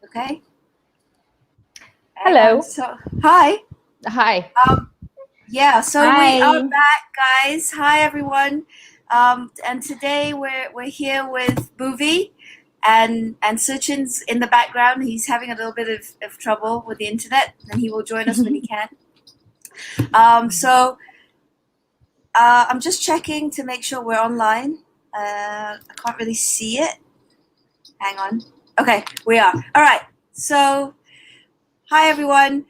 Okay. Hello. Hi. Hi. Yeah. So we are Hi. back, guys. Hi, everyone. And today we're here with Bhuvi, and Sachin's in the background. He's having a little bit of trouble with the internet, and he will join us when he can. So I'm just checking to make sure we're online. I can't really see it. Hang on. Okay, we are. All right. So hi, everyone.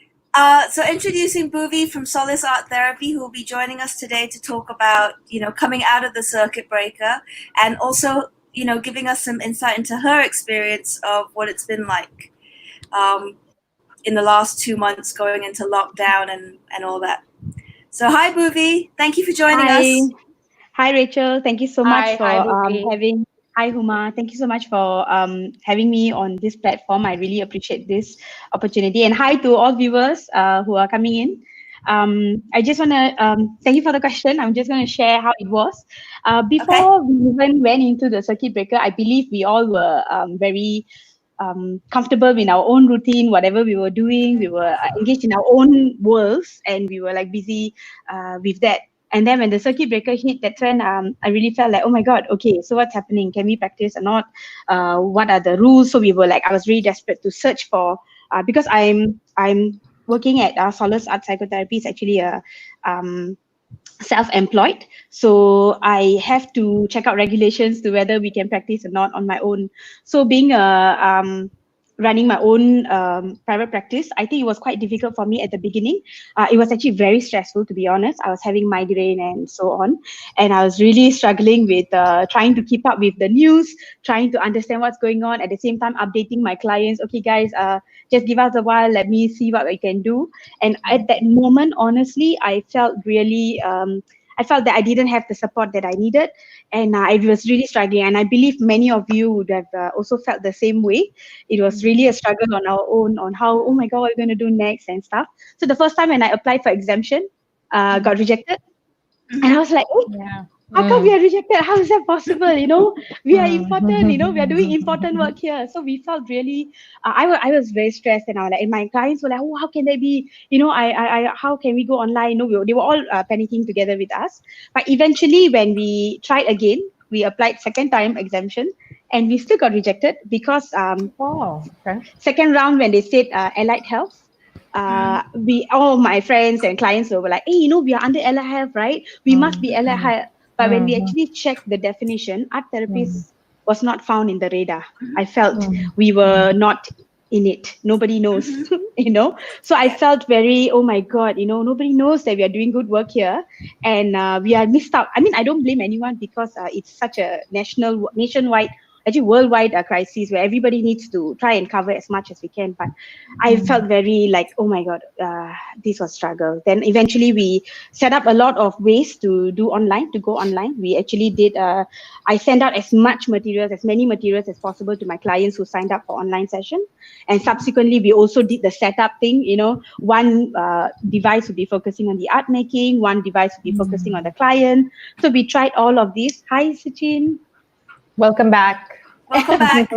So introducing Bhuvi from Solace Art Therapy, who will be joining us today to talk about, coming out of the circuit breaker, and also, giving us some insight into her experience of what it's been like in the last 2 months going into lockdown and all that. So hi, Bhuvi. Thank you for joining Hi. us. Hi, Rachel. Thank you so much Hi. for Hi, Bhuvi. having. Hi, Huma. Thank you so much for having me on this platform. I really appreciate this opportunity. And hi to all viewers who are coming in. I just want to thank you for the question. I'm just going to share how it was. Okay. Before we even went into the circuit breaker, I believe we all were very comfortable in our own routine, whatever we were doing. We were engaged in our own worlds, and we were like busy with that. And then when the circuit breaker hit, that's when I really felt like, oh my God, okay, so what's happening? Can we practice or not? What are the rules? So we were like, I was really desperate to search for, because I'm working at Solace Art Psychotherapy. It's actually a self-employed, so I have to check out regulations to whether we can practice or not on my own. So being running my own private practice, I think it was quite difficult for me at the beginning. It was actually very stressful, to be honest. I was having migraine and so on, and I was really struggling with trying to keep up with the news, trying to understand what's going on, at the same time updating my clients. Okay, guys, just give us a while, let me see what I can do. And at that moment, honestly, I felt that I didn't have the support that I needed, and I was really struggling. And I believe many of you would have also felt the same way. It was really a struggle on our own, on how, oh my God, what are we going to do next and stuff. So the first time when I applied for exemption, got rejected, and I was like, oh, Yeah. how come we are rejected? How is that possible? We are important. We are doing Mm. important work here. So we felt really. I was very stressed, and I was like, and my clients were like, oh, how can that be? How can we go online? They were all panicking together with us. But eventually, when we tried again, we applied second time exemption, and we still got rejected because Oh, okay. second round when they said allied health, we all my friends and clients were like, hey, we are under allied health, right? We must be allied Mm. health. But when we Mm. actually checked the definition, art Mm. therapist was not found in the radar. I felt Mm. we were not in it. Nobody knows, So I Yeah. felt very, oh my God, nobody knows that we are doing good work here, and we are missed out. I mean, I don't blame anyone because it's such a nationwide, actually worldwide crisis where everybody needs to try and cover as much as we can. But I felt very like, oh my God, this was struggle. Then eventually we set up a lot of ways to go online. We actually did, I sent out as many materials as possible to my clients who signed up for online session. And subsequently, we also did the setup thing, one device would be focusing on the art making, one device would be focusing on the client. So we tried all of this. Hi, Sachin. Welcome back. Welcome back.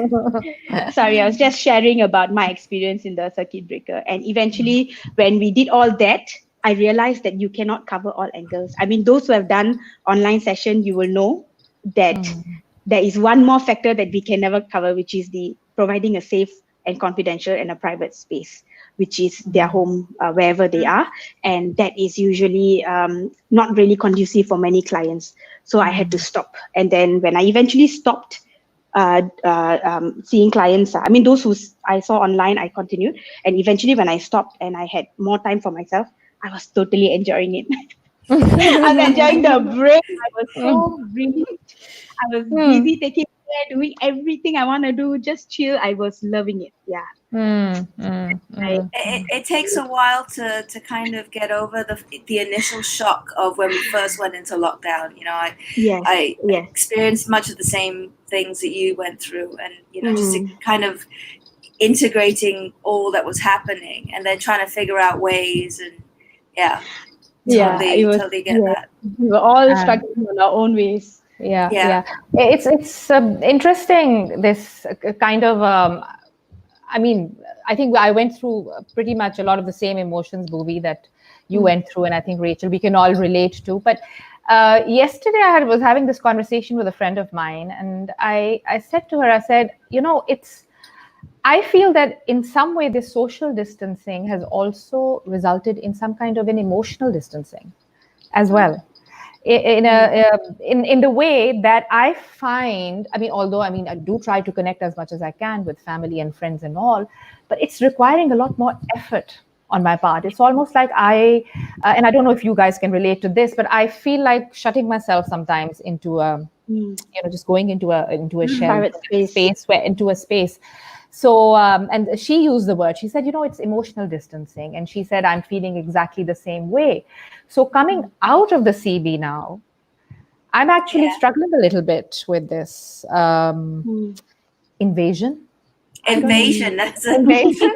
Sorry, I was just sharing about my experience in the circuit breaker. And eventually, when we did all that, I realized that you cannot cover all angles. I mean, those who have done online session, you will know that there is one more factor that we can never cover, which is the providing a safe and confidential and a private space, which is their home, wherever they are. And that is usually not really conducive for many clients. So I had to stop. And then when I eventually stopped, seeing clients. I mean, those who I saw online, I continued. And eventually, when I stopped and I had more time for myself, I was totally enjoying it. I was enjoying the break. I was so relieved. I was busy taking care, doing everything I want to do, just chill. I was loving it. Yeah. Right. It takes a while to kind of get over the initial shock of when we first went into lockdown. Yes. I Yes. experienced much of the same things that you went through, and just Mm. kind of integrating all that was happening, and then trying to figure out ways. And yeah, Yeah. It was. totally get Yeah. that. We were all Um, struggling in our own ways. Yeah. It's interesting, this kind of I mean, I think I went through pretty much a lot of the same emotions, Bhuvi, that you went through, and I think, Rachel, we can all relate to. But yesterday I was having this conversation with a friend of mine, and I said to her, I said, I feel that in some way this social distancing has also resulted in some kind of an emotional distancing as well. In the way that I find, although I do try to connect as much as I can with family and friends and all, but it's requiring a lot more effort on my part. It's almost like and I don't know if you guys can relate to this, but I feel like shutting myself sometimes into just going into a shell, Private space. into a space. So, and she used the word, she said, it's emotional distancing. And she said, I'm feeling exactly the same way. So coming out of the CB now, I'm actually struggling a little bit with this invasion. Invasion. Invasion.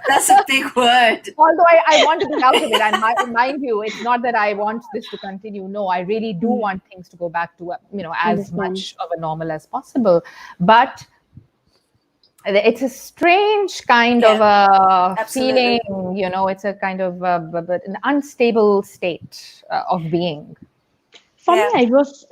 That's a big word. Although I want to be out of it, and mind you, it's not that I want this to continue. No, I really do want things to go back to as much of a normal as possible. But it's a strange kind of a feeling, it's a kind of an unstable state of being. For me, it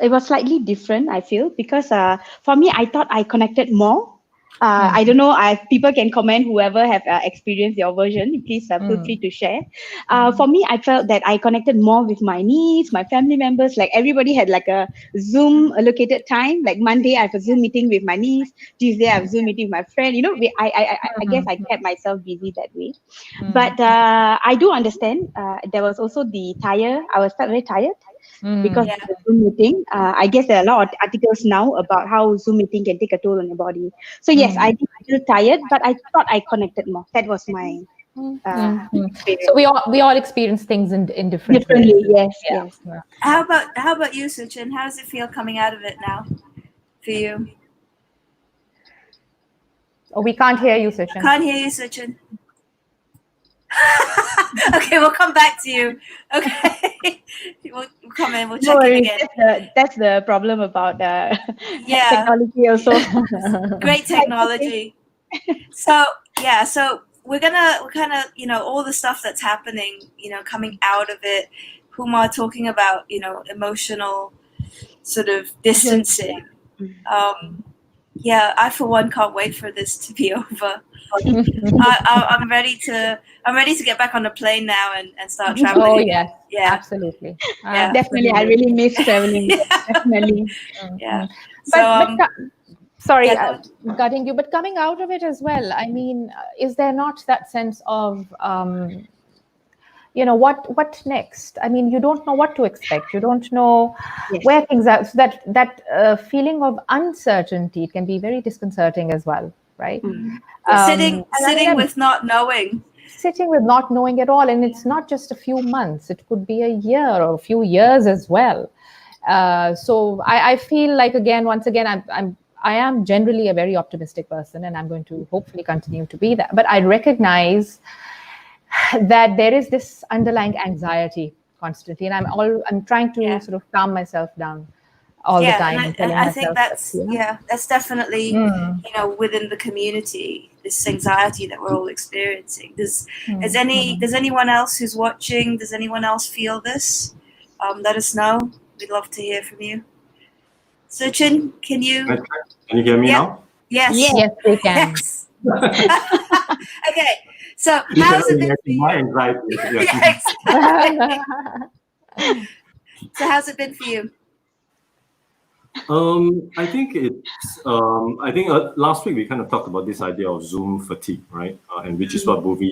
was slightly different, I feel, because for me, I thought I connected more. I don't know if people can comment, whoever have experienced your version, please feel free to share. For me, I felt that I connected more with my niece, my family members. Like everybody had like a Zoom allocated time. Like Monday, I have a Zoom meeting with my niece. Tuesday, I have a Zoom meeting with my friend. I guess I kept myself busy that way. But I do understand. There was also I was felt very tired. Because of the Zoom meeting. I guess there are a lot of articles now about how Zoom meeting can take a toll on your body. So yes, I did feel tired, but I thought I connected more. That was my experience. So we all experience things in differently ways. Yes. How about you, Suchin? How does it feel coming out of it now for you? Oh, we can't hear you, Suchin. Can't hear you, Suchin. Okay, we'll come back to you. Okay, we'll come in. We'll check in again. That's the problem about technology also. Great technology. So we're kind of all the stuff that's happening, coming out of it. Huma talking about emotional sort of distancing. I for one can't wait for this to be over. I'm ready to get back on the plane now and start traveling. Oh yes, absolutely. Definitely, I really miss traveling. Definitely. Yeah. But sorry, cutting you. But coming out of it as well, I mean, is there not that sense of what next? I mean, you don't know what to expect. You don't know where things are. So that feeling of uncertainty can be very disconcerting as well, right? Sitting with not knowing. Sitting with not knowing at all, and it's not just a few months. It could be a year or a few years as well. So I feel like once again, I am generally a very optimistic person, and I'm going to hopefully continue to be that. But I recognize that there is this underlying anxiety constantly, and I'm trying to sort of calm myself down all the time. And I think that's definitely within the community, this anxiety that we're all experiencing. Does anyone else who's watching, does anyone else feel this? Let us know. We'd love to hear from you. Suchin, can you hear me now? Yes, we can. Yes. Okay. So how's it been for you? My anxiety. So how's it been for you? I think last week we kind of talked about this idea of Zoom fatigue, right? And which is what Bhuvi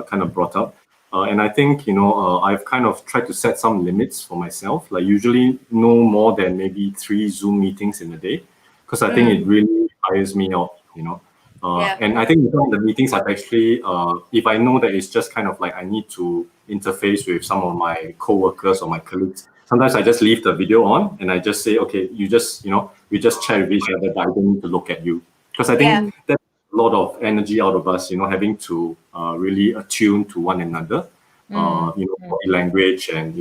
kind of brought up. And I think, I've kind of tried to set some limits for myself, like usually no more than maybe 3 Zoom meetings in a day, because I think it really tires me out, And I think some of the meetings I've actually, if I know that it's just kind of like I need to interface with some of my co-workers or my colleagues, sometimes I just leave the video on and I just say, okay, you just, we just chat with each other, but I don't need to look at you. Because I think that's a lot of energy out of us, having to really attune to one another, body language and,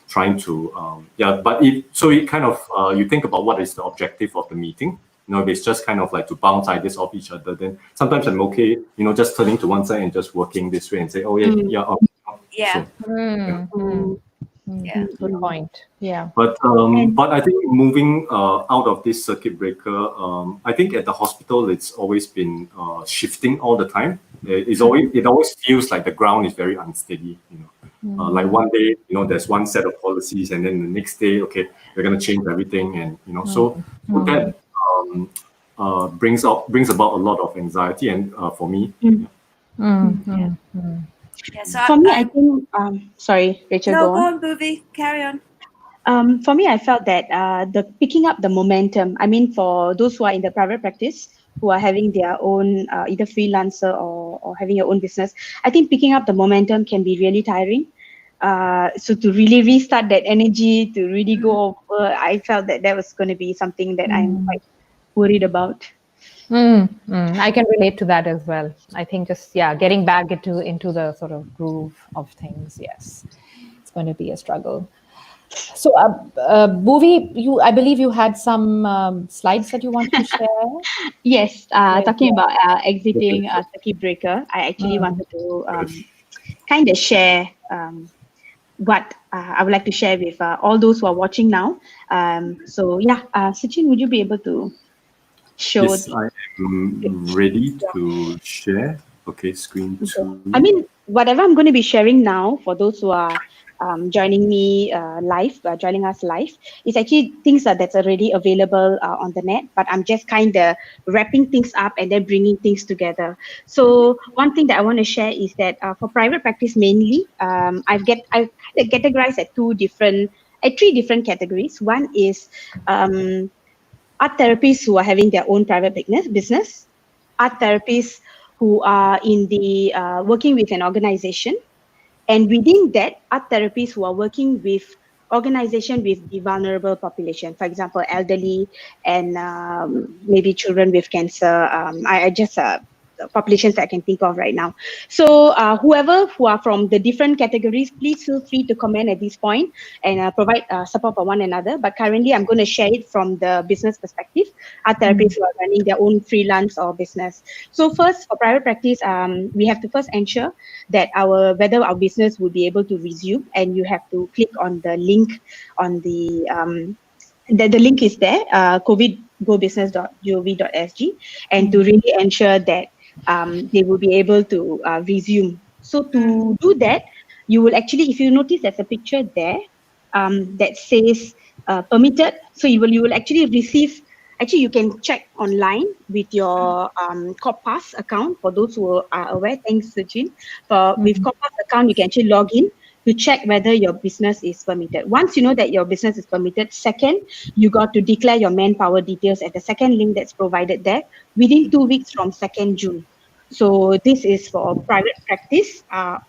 trying to, but it kind of, you think about what is the objective of the meeting. If it's just kind of like to bounce ideas off each other, then sometimes I'm okay, just turning to one side and just working this way and say, oh yeah, Yeah. So, Yeah. Good point. Yeah. But I think moving out of this circuit breaker, I think at the hospital it's always been shifting all the time. It always feels like the ground is very unsteady. Like one day, there's one set of policies, and then the next day, okay, we're going to change everything, and so that brings about a lot of anxiety, and for me. Yeah, so For me, I think, sorry, Rachel, no, go on. Bhuvi, carry on. For me, I felt that the picking up the momentum, I mean, for those who are in the private practice, who are having their own either freelancer or having your own business, I think picking up the momentum can be really tiring. So to really restart that energy, to really go over, I felt that was going to be something that I'm quite worried about. I can relate to that as well. I think just getting back into the sort of groove of things. Yes, it's going to be a struggle. So, Bhuvi, I believe you had some slides that you wanted to share. Yes, talking about exiting circuit breaker, I actually wanted to kind of share what I would like to share with all those who are watching now. So yeah, Sachin, would you be able to show? Yes, I am ready to share. Okay, screen 2. I mean, whatever I'm going to be sharing now for those who are joining me live, joining us live, is actually things that's already available on the net, but I'm just kind of wrapping things up and then bringing things together. So one thing that I want to share is that for private practice mainly, I've kind of categorized at three different categories. One is art therapists who are having their own private business, art therapists who are in the working with an organization, and within that, art therapists who are working with organization with the vulnerable population, for example, elderly and maybe children with cancer. I just populations that I can think of right now. So whoever who are from the different categories, please feel free to comment at this point and provide support for one another. But currently, I'm going to share it from the business perspective. Art therapists who are running their own freelance or business. So first, for private practice, we have to first ensure that whether our business will be able to resume, and you have to click on the link on the link is there, covidgobusiness.gov.sg, and to really ensure that they will be able to resume. So to do that, you will actually, if you notice, there's a picture there that says permitted. So you will actually receive. Actually, you can check online with your Corpass account. For those who are aware, thanks, Sachin. With Corpass account, you can actually log in to check whether your business is permitted. Once you know that your business is permitted, second, you got to declare your manpower details at the second link that's provided there within 2 weeks from 2nd June. So this is for private practice at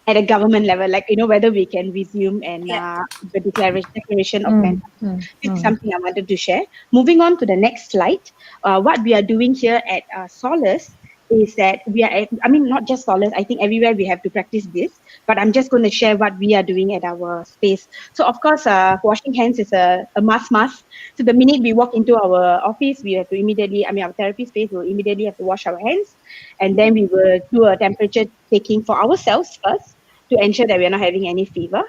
a government level, like, whether we can resume and the declaration of manpower. This is something I wanted to share. Moving on to the next slide, what we are doing here at Solace is that we are, not just Solace, I think everywhere we have to practice this, but I'm just going to share what we are doing at our space. So of course, washing hands is a must. So the minute we walk into our office, we have to immediately, our therapy space will immediately have to wash our hands, and then we will do a temperature taking for ourselves first to ensure that we're not having any fever.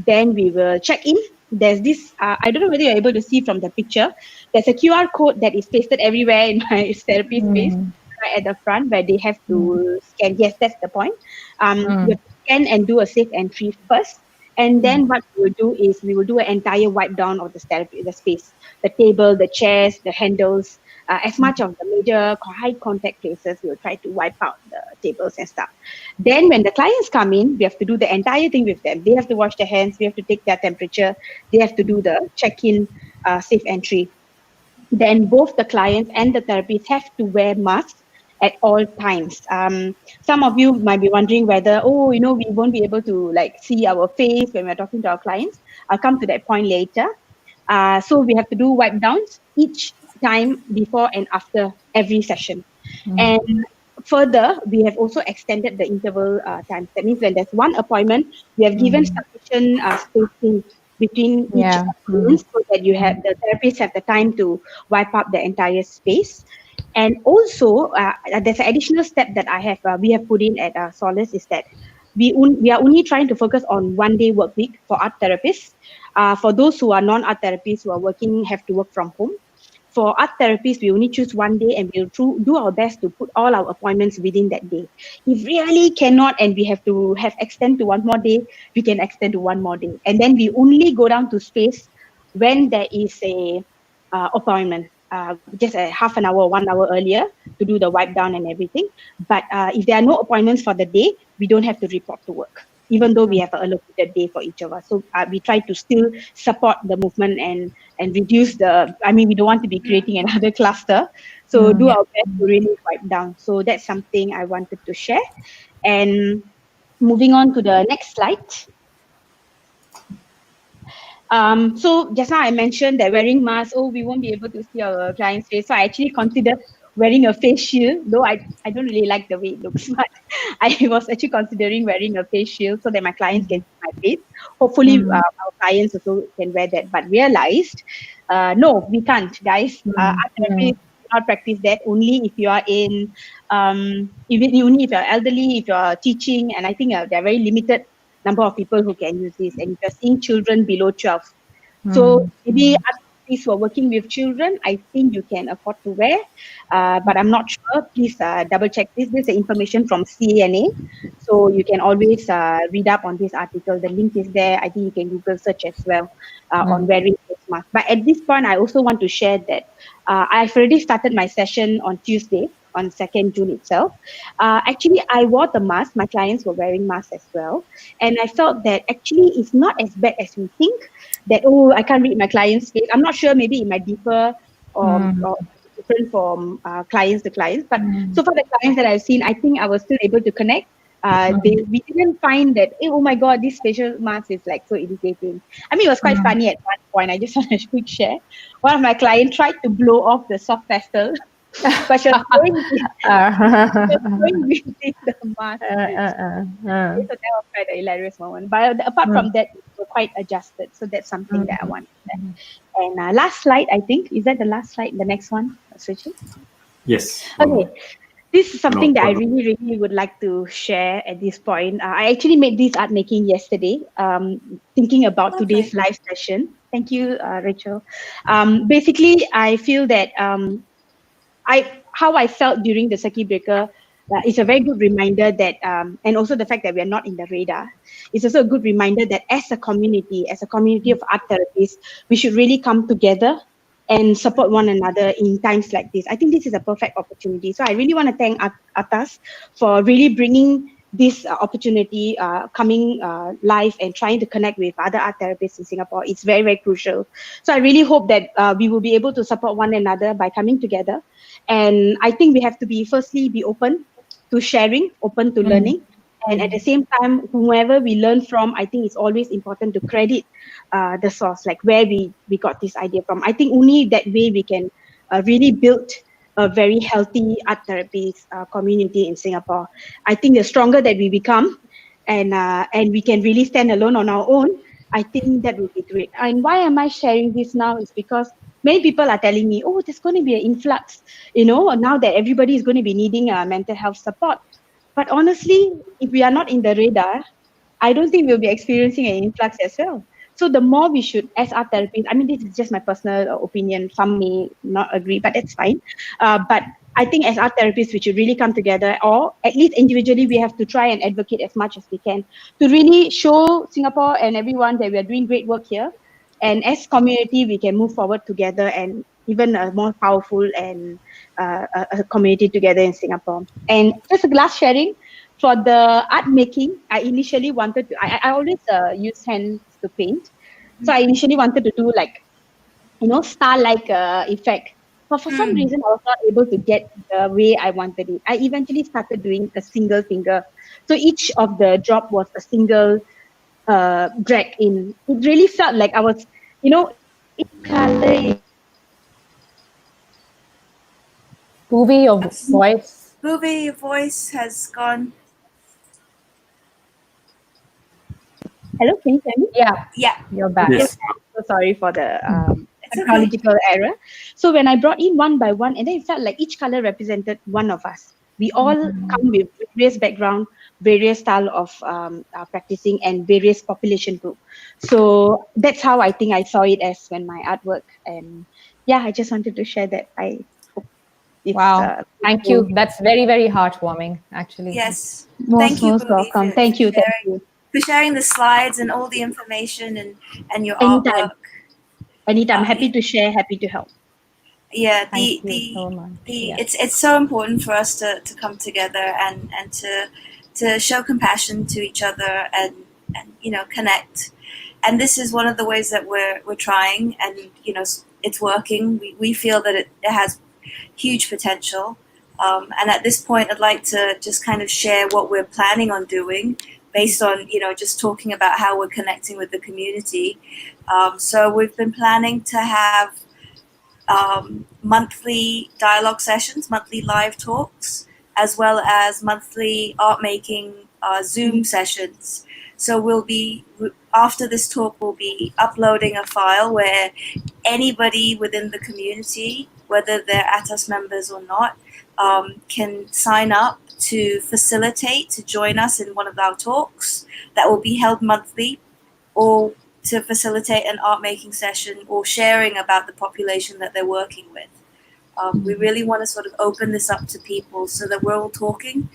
Then we will check in. There's this, I don't know whether you're able to see from the picture, there's a QR code that is pasted everywhere in my therapy space, right at the front, where they have to scan. Yes, that's the point. You have to scan and do a safe entry first. And then what we will do is we will do an entire wipe down of the space, the table, the chairs, the handles, as much of the major high contact places. We will try to wipe out the tables and stuff. Then when the clients come in, we have to do the entire thing with them. They have to wash their hands. We have to take their temperature. They have to do the check-in, safe entry. Then both the clients and the therapists have to wear masks at all times. Some of you might be wondering whether, we won't be able to see our face when we're talking to our clients. I'll come to that point later. So we have to do wipe downs each time before and after every session. And further, we have also extended the interval times. That means when there's one appointment, we have given sufficient spacing between each Yeah. appointment so that you have the therapists have the time to wipe up the entire space. And also, there's an additional step that we have put in at Solace is that we are only trying to focus on 1 day work week for art therapists. For those who are non-art therapists who are working, have to work from home. For art therapists, we only choose 1 day and we'll do our best to put all our appointments within that day. If really cannot and we have to extend to one more day, we can extend to one more day. And then we only go down to space when there is a appointment, just a half an hour, 1 hour earlier to do the wipe down and everything. But if there are no appointments for the day, we don't have to report to work, even though we have an allocated day for each of us. So we try to still support the movement and reduce we don't want to be creating another cluster. So do our best to really wipe down. So that's something I wanted to share. And moving on to the next slide. So just now I mentioned that wearing masks, we won't be able to see our client's face. So I actually considered wearing a face shield, though I don't really like the way it looks, but I was actually considering wearing a face shield so that my clients can see my face. Hopefully our clients also can wear that, but realized, no, we can't, guys. Art therapists cannot practice that only if you are in, only if you're elderly, if you're teaching, and I think there are very limited number of people who can use this, and if you're seeing children below 12. So maybe artists who are working with children, I think you can afford to wear, but I'm not sure. Please double check this. This is information from CANA, so you can always read up on this article. The link is there. I think you can Google search as well on wearing face mask. But at this point, I also want to share that I've already started my session on Tuesday, on 2nd June itself. Actually, I wore the mask. My clients were wearing masks as well. And I felt that actually it's not as bad as we think, that, I can't read my client's face. I'm not sure, maybe it might differ or different from clients to clients. But so for the clients that I've seen, I think I was still able to connect. We didn't find that, oh my God, this facial mask is like so irritating. I mean, it was quite funny at one point. I just want to quick share. One of my clients tried to blow off the soft pastel, but she was going within the mask. So that was quite an hilarious moment. But apart from that, we were quite adjusted. So that's something that I want to share. And last slide, I think. Is that the last slide? The next one, Suchi? Yes. Okay. This is something that I really, really would like to share at this point. I actually made this art making yesterday, thinking about today's live session. Thank you, Rachel. Basically, I feel that how I felt during the circuit breaker is a very good reminder that, and also the fact that we are not in the radar, is also a good reminder that as a community of art therapists, we should really come together and support one another in times like this. I think this is a perfect opportunity. So I really want to thank ATAS for really bringing this opportunity, coming live and trying to connect with other art therapists in Singapore. It's very, very crucial. So I really hope that we will be able to support one another by coming together. And I think we have to be open to sharing, open to learning. And at the same time, whoever we learn from, I think it's always important to credit the source, like where we got this idea from. I think only that way we can really build a very healthy art therapy community in Singapore. I think the stronger that we become and we can really stand alone on our own, I think that would be great. And why am I sharing this now is because many people are telling me, there's going to be an influx, now that everybody is going to be needing mental health support. But honestly, if we are not in the radar, I don't think we'll be experiencing an influx as well. So the more we should, as art therapists, I mean, this is just my personal opinion. Some may not agree, but that's fine. But I think as art therapists, we should really come together, or at least individually, we have to try and advocate as much as we can to really show Singapore and everyone that we are doing great work here. And as community, we can move forward together and even a more powerful and a community together in Singapore. And just a last sharing, for the art making, I initially wanted to, I always use hands to paint. So I initially wanted to do like, star-like effect. But for some reason, I was not able to get the way I wanted it. I eventually started doing a single finger. So each of the drop was a single drag in. It really felt like I was, in color. Bhuvi, your voice Booby, your voice has gone. Hello, can you hear me? Yeah, Yeah, you're back. Yes. So sorry for the it's okay. chronological error. So when I brought in one by one, and then it felt like each color represented one of us. We all come with various background, various style of practicing, and various population group. So that's how I think I saw it as when my artwork. And yeah, I just wanted to share that. I hope it's Wow. Thank you. That's very, very heartwarming, actually. Yes. Most Thank you, Booby, welcome. for Thank you. Thank sharing, you. for sharing the slides and all the information and your Anytime. artwork. Anytime. Happy to share. Happy to help. Yeah, Thank you so much. Yeah. it's so important for us to come together and to show compassion to each other and connect. And this is one of the ways that we're trying, and it's working. We feel that it has huge potential. And at this point, I'd like to just kind of share what we're planning on doing based on, just talking about how we're connecting with the community. So we've been planning to have monthly dialogue sessions, monthly live talks, as well as monthly art making Zoom sessions. So after this talk, we'll be uploading a file where anybody within the community, whether they're ATAS members or not, can sign up to facilitate, to join us in one of our talks that will be held monthly, or to facilitate an art making session or sharing about the population that they're working with. We really want to sort of open this up to people so that we're all talking.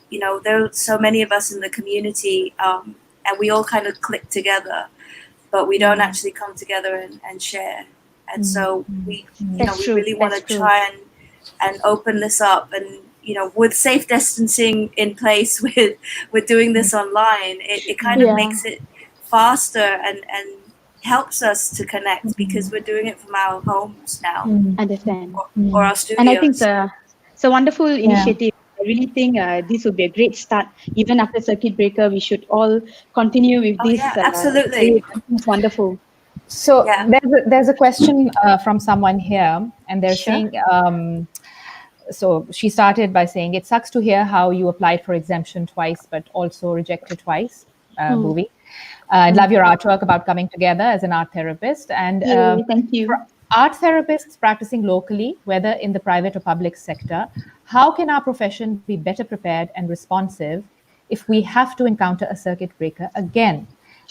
There are so many of us in the community, and we all kind of click together, but we don't actually come together and share. And so we really want to try and open this up. And with safe distancing in place, with doing this online, it kind of makes it faster and helps us to connect because we're doing it from our homes now, Understand. or our studios. And I think it's a wonderful initiative. I really think this would be a great start. Even after circuit breaker, we should all continue with this. Yeah, absolutely. It's wonderful. So Yeah. there's a question from someone here, and they're saying, so she started by saying, it sucks to hear how you applied for exemption twice, but also rejected twice, Bhuvi. I love your artwork about coming together as an art therapist. And thank you. for art therapists practicing locally, whether in the private or public sector, how can our profession be better prepared and responsive if we have to encounter a circuit breaker again?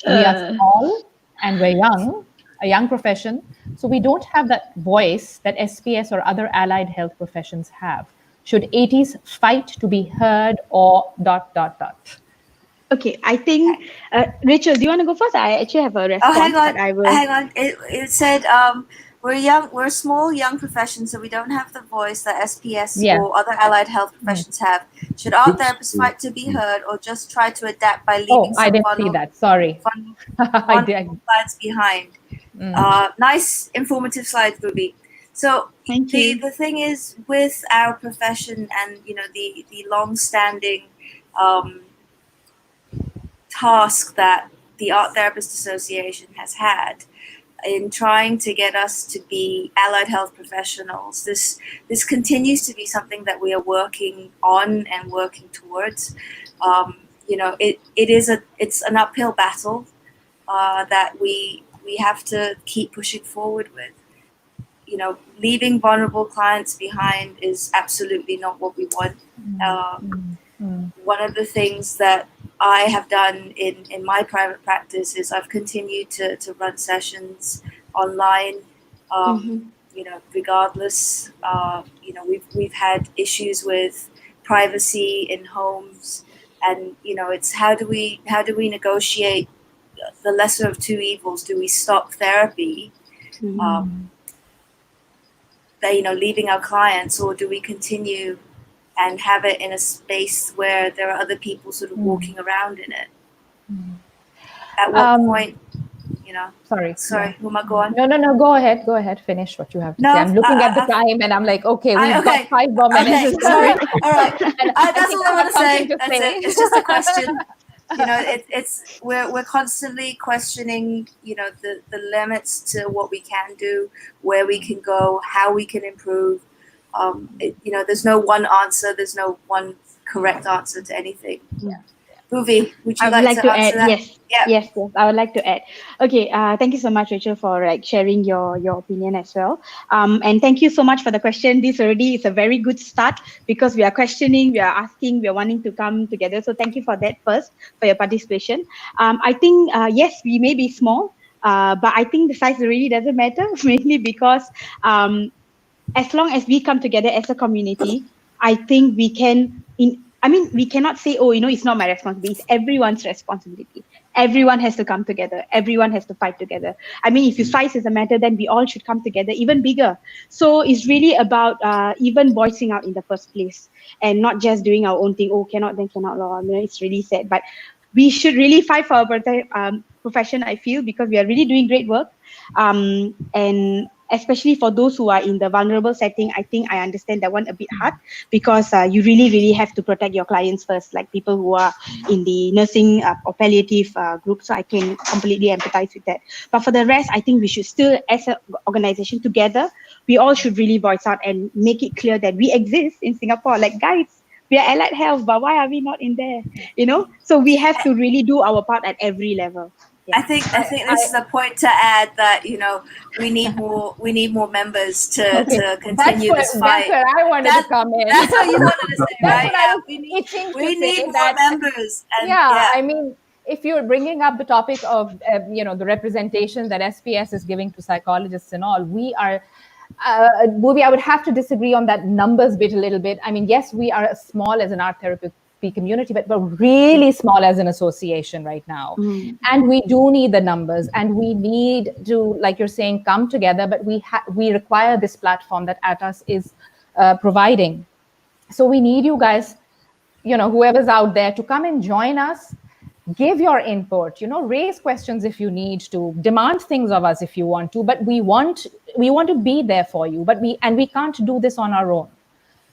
We are small and we're young, a young profession, so we don't have that voice that SPS or other allied health professions have. Should ATs fight to be heard or ... Okay, I think Rachel, do you want to go first? I actually have a response. Oh, hang on, but I will... hang on. It said we're a small young profession, so we don't have the voice that SPS or other allied health professions have. Should art therapists fight to be heard, or just try to adapt by leaving some I didn't see that. Sorry. slides behind? Nice, informative slides, Ruby. So the thing is, with our profession and the long-standing task that the Art Therapist Association has had in trying to get us to be allied health professionals, this continues to be something that we are working on and working towards. It's an uphill battle that we have to keep pushing forward with. Leaving vulnerable clients behind is absolutely not what we want. One of the things that I have done in my private practice is I've continued to run sessions online, regardless. We've had issues with privacy in homes, and it's how do we negotiate the lesser of two evils? Do we stop therapy, leaving our clients, or do we continue and have it in a space where there are other people sort of walking around in it? At what point, Sorry, Huma, go on. No, go ahead, finish what you have to say. I'm looking at the time and I'm like, okay, we've got 5 more minutes. Okay, sorry. All right, that's all I want to say. That's it. It's just a question. We're constantly questioning, the limits to what we can do, where we can go, how we can improve. there's no one answer. There's no one correct answer to anything. Yeah. Bhuvi, would you I would like to answer add, that? yes. Yeah. Yes, I would like to add. Okay, thank you so much, Rachel, for sharing your opinion as well. And thank you so much for the question. This already is a very good start because we are questioning, we are asking, we are wanting to come together. So thank you for that first, for your participation. I think, yes, we may be small, but I think the size really doesn't matter, mainly because as long as we come together as a community, I think we can we cannot say, oh, it's not my responsibility. It's everyone's responsibility. Everyone has to come together. Everyone has to fight together. I mean, if size is a matter, then we all should come together, even bigger. So it's really about even voicing out in the first place and not just doing our own thing. Oh, cannot, then cannot. It's really sad. But we should really fight for our profession, I feel, because we are really doing great work. And especially for those who are in the vulnerable setting, I think I understand that one a bit hard because you really, really have to protect your clients first, like people who are in the nursing or palliative group. So I can completely empathize with that. But for the rest, I think we should still, as an organization together, we all should really voice out and make it clear that we exist in Singapore. Like, guys, we are allied health, but why are we not in there? So we have to really do our part at every level. Yeah. I think this is a point to add that we need more members to continue this fight. That's where I wanted to come in. That's what you wanted to say, right? Yeah, we need more members. And, I mean, if you're bringing up the topic of the representation that SPS is giving to psychologists and all, we are. Bhuvi, I would have to disagree on that numbers bit a little bit. I mean, yes, we are small as an art therapy community, but we're really small as an association right now. And we do need the numbers, and we need to, like you're saying, come together, but we require this platform that ATAS is providing. So we need you guys, whoever's out there, to come and join us. Give your input, raise questions if you need to, demand things of us if you want to, but we want to be there for you, but we can't do this on our own.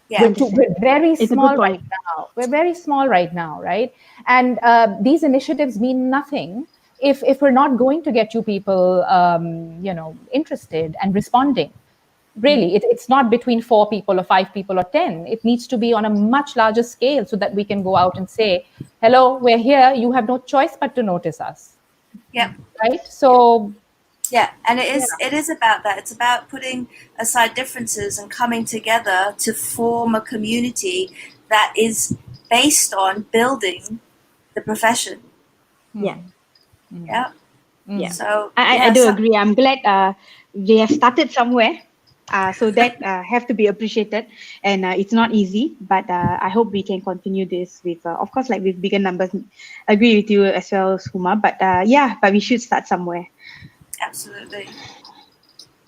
Yeah. We're very small right now. We're very small right now, right? And these initiatives mean nothing if we're not going to get you people, interested and responding. Really, it's not between 4 people or 5 people or 10. It needs to be on a much larger scale so that we can go out and say, hello, we're here. You have no choice but to notice us. Yeah. Right? So... Yeah, and it is about that. It's about putting aside differences and coming together to form a community that is based on building the profession. Yeah. Yeah. Yeah. So I do agree. I'm glad they have started somewhere. So that have to be appreciated, and it's not easy, but I hope we can continue this with, of course, like with bigger numbers. Agree with you as well, Huma. But but we should start somewhere. Absolutely.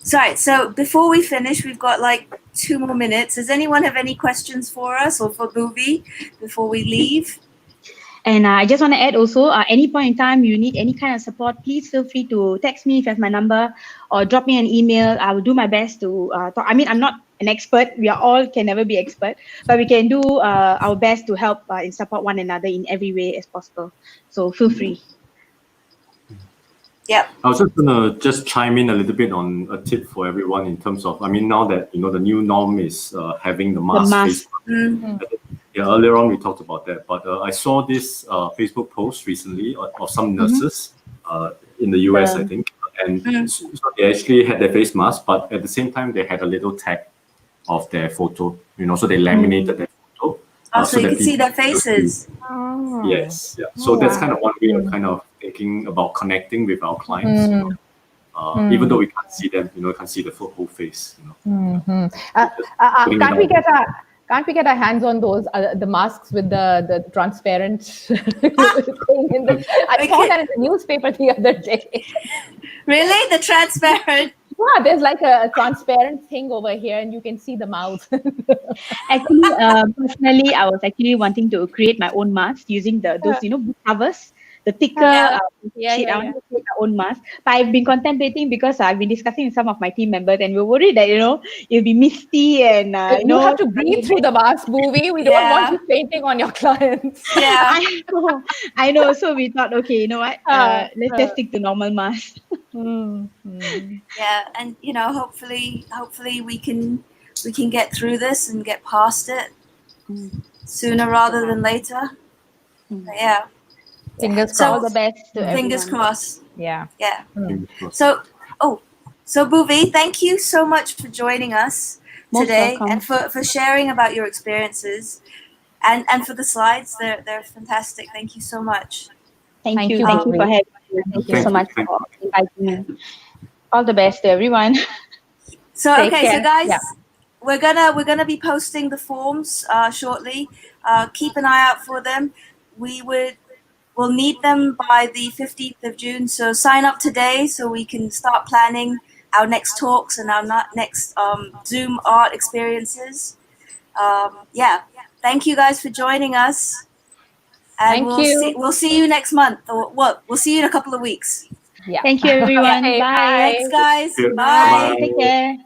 Sorry, so before we finish, we've got like 2 more minutes. Does anyone have any questions for us or for Bhuvi before we leave? And I just want to add also, any point in time you need any kind of support, please feel free to text me if you have my number or drop me an email. I will do my best to talk. I mean, I'm not an expert. We are all can never be expert, but we can do our best to help and support one another in every way as possible. So feel free. Yeah. I was just gonna chime in a little bit on a tip for everyone in terms of, I mean, now that the new norm is having the mask. Yeah, earlier on we talked about that, but I saw this Facebook post recently of some nurses in the US, I think, and so they actually had their face mask, but at the same time they had a little tag of their photo, so they laminated their photo. So you can see their faces. Yes, yeah. So that's kind of one way of kind of thinking about connecting with our clients. Even though we can't see them, can't see the whole face. Can't we get our hands on those the masks with the transparent thing in the? I saw that in the newspaper the other day. Really, the transparent? Yeah, there's like a transparent thing over here, and you can see the mouth. Actually, personally, I was actually wanting to create my own mask using those book covers. The thicker sheet, I want to create my own mask. But I've been contemplating because I've been discussing with some of my team members, and we're worried that it'll be misty and you have to breathe through the mask, Bhuvi. We don't want you painting on your clients. Yeah, I know. So we thought, okay, you know what? Let's just stick to normal masks. Yeah, and hopefully we can we can get through this and get past it Mm. sooner rather than later. Mm. But yeah. Fingers So- All crossed. the best to Fingers everyone. crossed. Yeah. Yeah. Fingers crossed. So Bhuvi, thank you so much for joining us Most today welcome. and for sharing about your experiences and for the slides. They're fantastic. Thank you so much. Thank you. you, Thank you for Bhuvi. having me. Thank you Thank so you. much Thank for inviting me. All the best to everyone. So Take okay, so care. guys, Yeah. we're gonna be posting the forms shortly. Keep an eye out for them. We'll need them by the 15th of June. So sign up today so we can start planning our next talks and our next Zoom art experiences. Yeah, thank you guys for joining us, and Thank you. we'll see you next month, or what? We'll see you in a couple of weeks. Yeah. Thank you, everyone. Okay, Bye. bye. Thanks, guys. Yeah. Bye. Take care.